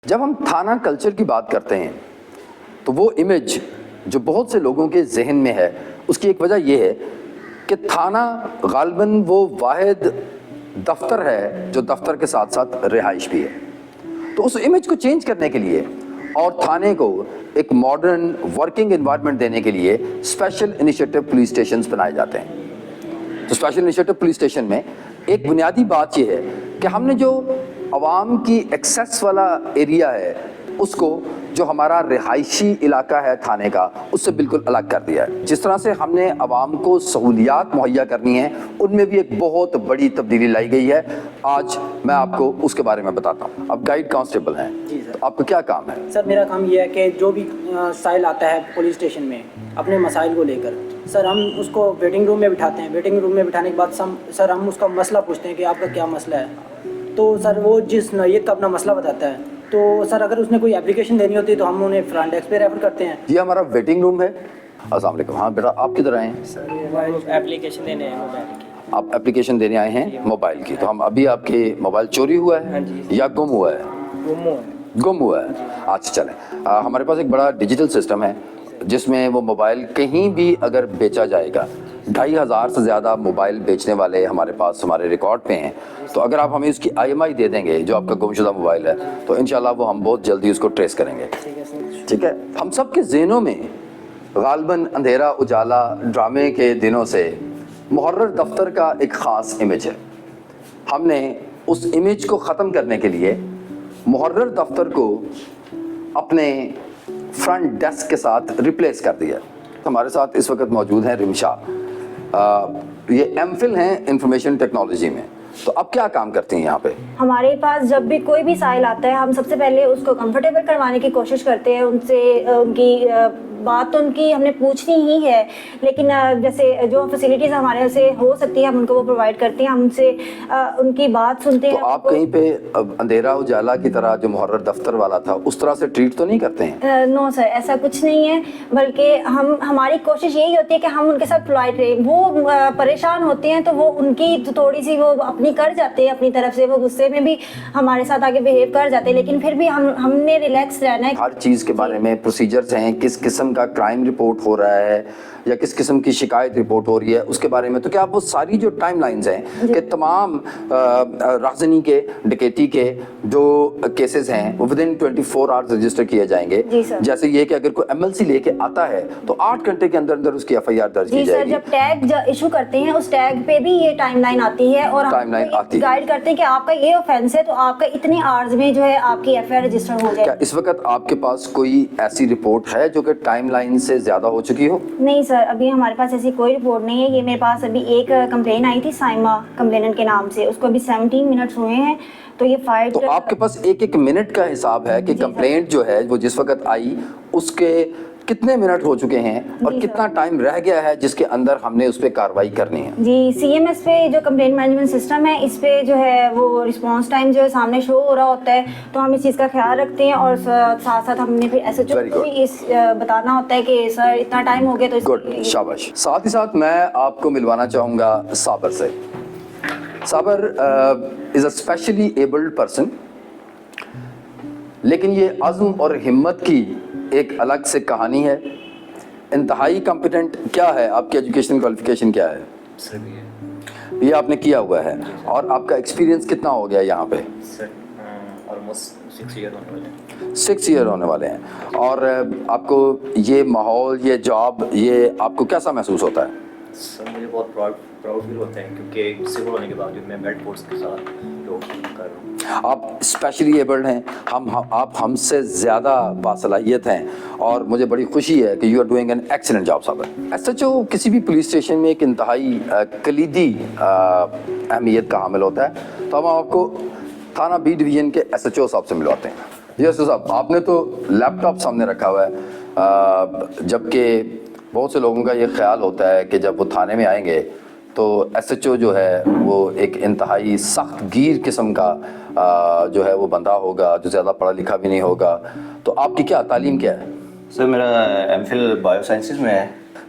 جب ہم تھانہ کلچر کی بات کرتے ہیں تو وہ امیج جو بہت سے لوگوں کے ذہن میں ہے اس کی ایک وجہ یہ ہے کہ تھانہ غالباً وہ واحد دفتر ہے جو دفتر کے ساتھ ساتھ رہائش بھی ہے. تو اس امیج کو چینج کرنے کے لیے اور تھانے کو ایک ماڈرن ورکنگ انوائرمنٹ دینے کے لیے اسپیشل انیشیٹو پولیس اسٹیشنز بنائے جاتے ہیں. تو اسپیشل انیشیٹو پولیس اسٹیشن میں ایک بنیادی بات یہ ہے کہ ہم نے جو عوام کی ایکسیس والا ایریا ہے اس کو جو ہمارا رہائشی علاقہ ہے تھانے کا اس سے بالکل الگ کر دیا ہے. جس طرح سے ہم نے عوام کو سہولیات مہیا کرنی ہیں ان میں بھی ایک بہت بڑی تبدیلی لائی گئی ہے. آج میں آپ کو اس کے بارے میں بتاتا ہوں. اب گائیڈ کانسٹیبل ہیں تو آپ کا کیا کام ہے؟ سر میرا کام یہ ہے کہ جو بھی سائل آتا ہے پولیس اسٹیشن میں اپنے مسائل کو لے کر سر ہم اس کو ویٹنگ روم میں بٹھاتے ہیں. ویٹنگ روم میں بٹھانے کے بعد سر ہم اس کا مسئلہ پوچھتے ہیں کہ آپ کا کیا مسئلہ ہے. تو سر وہ جس نوعیت کا اپنا مسئلہ بتاتا ہے تو سر اگر اس نے کوئی اپلیکیشن دینی ہوتی ہے تو ہم انہیں فرنٹ ڈیسک پہ ریفر کرتے ہیں. یہ ہمارا ویٹنگ روم ہے. السلام علیکم. ہاں بیٹا آپ کدھر آئے ہیں؟ سر اپلیکیشن دینے ہیں موبائل کی. آپ اپلیکیشن دینے آئے ہیں موبائل کی. تو ہم ابھی آپ کے موبائل چوری ہوا ہے یا گم ہوا ہے؟ گم ہوا ہے. اچھا چلیں ہمارے پاس ایک بڑا ڈیجیٹل سسٹم ہے جس میں وہ موبائل کہیں بھی اگر بیچا جائے گا 2500 سے زیادہ موبائل بیچنے والے ہمارے پاس ہمارے ریکارڈ پہ ہیں. تو اگر آپ ہمیں اس کی IMI دے دیں گے جو آپ کا گمشدہ موبائل ہے تو انشاءاللہ وہ ہم بہت جلدی اس کو ٹریس کریں گے. ٹھیک ہے. ہم سب کے ذہنوں میں غالباً اندھیرا اجالا ڈرامے کے دنوں سے محرر دفتر کا ایک خاص امیج ہے. ہم نے اس امیج کو ختم کرنے کے لیے محرر دفتر کو اپنے فرنٹ ڈیسک کے ساتھ ریپلیس کر دیا. ہمارے ساتھ اس وقت موجود ہیں رمشا. یہ ایم فل ہیں انفارمیشن ٹیکنالوجی میں. تو اب کیا کام کرتی ہیں یہاں پہ؟ ہمارے پاس جب بھی کوئی بھی سائل آتا ہے ہم سب سے پہلے اس کو کمفرٹیبل کروانے کی کوشش کرتے ہیں. ان سے ان کی بات تو ان کی ہم نے پوچھنی ہی ہے لیکن جیسے جو فیسلٹیز ہمارے سے ہو سکتی ہے ہم ان کو وہ پرووائڈ کرتے ہیں. ہم ان سے ان کی بات سنتے ہیں. تو آپ کہیں پہ اندھیرا اجالا کی طرح جو محرر دفتر والا تھا اس طرح سے ٹریٹ تو نہیں کرتے ہیں؟ نو سر ایسا کچھ نہیں ہے بلکہ ہماری کوشش یہی ہوتی ہے کہ ہم ان کے ساتھ پولائٹ رہیں. وہ پریشان ہوتے ہیں تو وہ ان کی تھوڑی سی وہ اپنی کر جاتے ہیں اپنی طرف سے. وہ غصے میں بھی ہمارے ساتھ آگے بہیو کر جاتے ہیں لیکن پھر بھی ہم نے ریلیکس رہنا ہے. ہر چیز کے بارے میں پروسیجرز ہیں. کس قسم کا کرائم رپورٹ ہو رہا ہے یا کس قسم کی شکایت رپورٹ ہو رہی ہے اس کے بارے میں. تو کیا آپ وہ ساری جو ٹائم لائنز ہیں کہ تمام راہزنی کے ڈکیتی کے جو کیسز ہیں وہ ودن 24 آورز رجسٹر کیے جائیں گے؟ جیسے یہ کہ اگر کوئی MLC لے کے آتا ہے تو 8 گھنٹے کے اندر اندر اس کی FIR درج کی جائے گی. جب ٹیگ ایشو کرتے ہیں اس ٹیگ پہ بھی یہ ٹائم لائن آتی ہے اور ہم گائیڈ کرتے ہیں کہ آپ کا یہ آفینس ہے تو آپ کا اتنے آورز میں جو ہے آپ کی FIR رجسٹر ہو جائے. کیا اس وقت آپ کے پاس کوئی ایسی رپورٹ ہے جو کہ ٹائم لائن سے زیادہ ہو چکی ہو؟ نہیں سر ابھی ہمارے پاس ایسی کوئی رپورٹ نہیں ہے. یہ میرے پاس ابھی ایک کمپلین آئی تھی سائمہ کمپلیننٹ کے نام سے. اس کو ابھی 17 منٹس ہوئے ہیں تو یہ فائٹ. تو آپ کے پاس ایک منٹ کا حساب ہے کہ کمپلینٹ جو ہے وہ جس وقت آئی اس کے کتنے منٹ ہو چکے ہیں اور کتنا ٹائم رہ گیا ہے جس کے اندر ہم نے اس پہ کارروائی کرنی ہے؟ جی CMS پہ جو کمپلین مینجمنٹ سسٹم ہے اس پہ جو ہے وہ رسپانس ٹائم جو ہے سامنے شو ہو رہا ہوتا ہے تو ہم اس چیز کا خیال رکھتے ہیں اور ساتھ ساتھ ہم نے پھر SHO کو بھی بتانا ہوتا ہے کہ سر اتنا ٹائم ہو گیا. تو گڈ شاباش. ساتھ ہی ساتھ میں آپ کو ملوانا چاہوں گا صابر سے. صابر از اے اسپیشلی ایبلڈ پرسن لیکن یہ عزم اور ہمت کی ایک الگ سے کہانی ہے. انتہائی کمپیٹنٹ. کیا ہے آپ کی ایجوکیشن کوالیفیکیشن کیا ہے؟ سر یہ آپ نے کیا ہوا ہے اور آپ کا ایکسپیرینس کتنا ہو گیا یہاں پہ؟ سر آلموسٹ 6 ایئر ہونے والے ہیں. 6 ایئر ہونے والے ہیں. اور آپ کو یہ ماحول یہ جاب یہ آپ کو کیسا محسوس ہوتا ہے؟ سر مجھے بہت پراؤڈ فیل ہوتا ہے کیونکہ سول ہونے کے باوجود میں بیلٹ فورس کے ساتھ جاب کر رہا ہوں. آپ اسپیشلی ایبلڈ ہیں. آپ ہم سے زیادہ باصلاحیت ہیں اور مجھے بڑی خوشی ہے کہ you are doing an excellent job. صاحب SHO کسی بھی پولیس اسٹیشن میں ایک انتہائی کلیدی اہمیت کا حامل ہوتا ہے. تو ہم آپ کو تھانہ B ڈویژن کے SHO صاحب سے ملواتے ہیں. یس صاحب آپ نے تو لیپ ٹاپ سامنے رکھا ہوا ہے جبکہ بہت سے لوگوں کا یہ خیال ہوتا ہے کہ جب وہ تھانے میں آئیں گے تو SHO جو ہے وہ ایک انتہائی سخت گیر قسم کا جو ہے وہ بندہ ہوگا جو زیادہ پڑھا لکھا بھی نہیں ہوگا. تو آپ کی کیا تعلیم کیا ہے؟ سر میرا MPhil بایو سائنسز میں ہے.